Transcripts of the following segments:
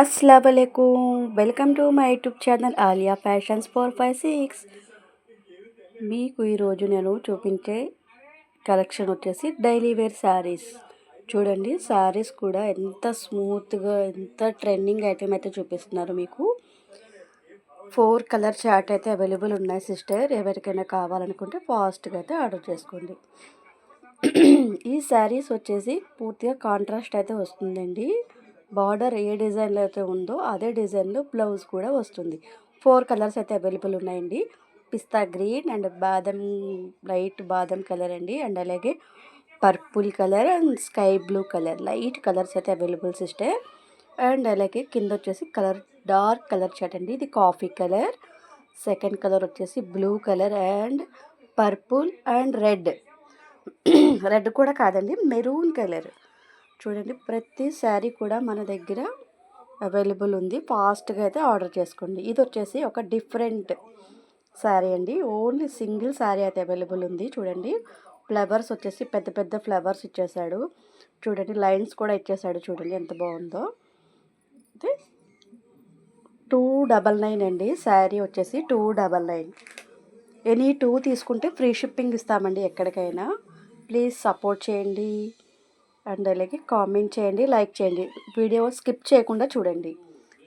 अस्सलाम वालेकुम welcome to my YouTube channel Alia fashions 456. మీకు ఈరోజు నేను చూపించే కలెక్షన్ వచ్చేసి డైలీ వేర్ శారీస్. చూడండి, శారీస్ కూడా ఎంత స్మూత్గా ఎంత ట్రెండింగ్ ఐటమ్ అయితే చూపిస్తున్నారు. మీకు 4 కలర్ చార్ట్ అయితే అవైలబుల్ ఉన్నాయి సిస్టర్. ఎవరికైనా కావాలనుకుంటే ఫాస్ట్గా అయితే ఆర్డర్ చేసుకోండి. ఈ శారీస్ వచ్చేసి పూర్తిగా కాంట్రాస్ట్ అయితే వస్తుందండి. బార్డర్ ఏ డిజైన్లో అయితే ఉందో అదే డిజైన్లో బ్లౌజ్ కూడా వస్తుంది. 4 కలర్స్ అయితే అవైలబుల్ ఉన్నాయండి. పిస్తా గ్రీన్ అండ్ లైట్ బాదం కలర్ అండి, అండ్ అలాగే purple colour and sky blue colour, light colours అయితే అవైలబుల్ సిస్టర్. అండ్ అలాగే కింద వచ్చేసి డార్క్ కలర్ చాట్ అండి. ఇది కాఫీ కలర్, సెకండ్ కలర్ వచ్చేసి blue colour and purple and red కూడా కాదండి, మెరూన్ కలర్. చూడండి, ప్రతి శారీ కూడా మన దగ్గర అవైలబుల్ ఉంది. ఫాస్ట్గా అయితే ఆర్డర్ చేసుకోండి. ఇది వచ్చేసి ఒక డిఫరెంట్ శారీ అండి. ఓన్లీ సింగిల్ శారీ అయితే అవైలబుల్ ఉంది. చూడండి, ఫ్లవర్స్ వచ్చేసి పెద్ద పెద్ద ఫ్లవర్స్ ఇచ్చేసాడు. చూడండి, లైన్స్ కూడా ఇచ్చేసాడు. చూడండి ఎంత బాగుందో. అయితే 299 అండి. శారీ వచ్చేసి 299. ఎనీ 2 తీసుకుంటే ఫ్రీ షిప్పింగ్ ఇస్తామండి ఎక్కడికైనా. ప్లీజ్ సపోర్ట్ చేయండి అండ్ అలాగే కామెంట్ చేయండి, లైక్ చేయండి. వీడియో స్కిప్ చేయకుండా చూడండి.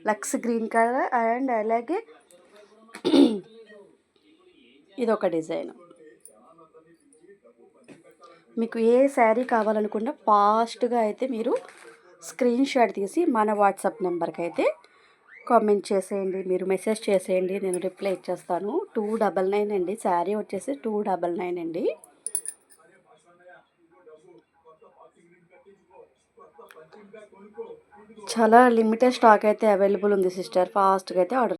లక్స్ గ్రీన్ కలర్ అండ్ అలాగే ఇదొక డిజైన్. మీకు ఏ శారీ కావాలనుకున్నా ఫాస్ట్గా అయితే మీరు స్క్రీన్ షాట్ తీసి మన వాట్సాప్ నెంబర్కి అయితే కామెంట్ చేసేయండి, మీరు మెసేజ్ చేసేయండి, నేను రిప్లై ఇచ్చేస్తాను. 299 అండి. శారీ వచ్చేసి 299 అండి. చాలా లిమిటెడ్ స్టాక్ అయితే అవైలబుల్ ఉంది సిస్టర్. ఫాస్ట్గా అయితే ఆర్డర్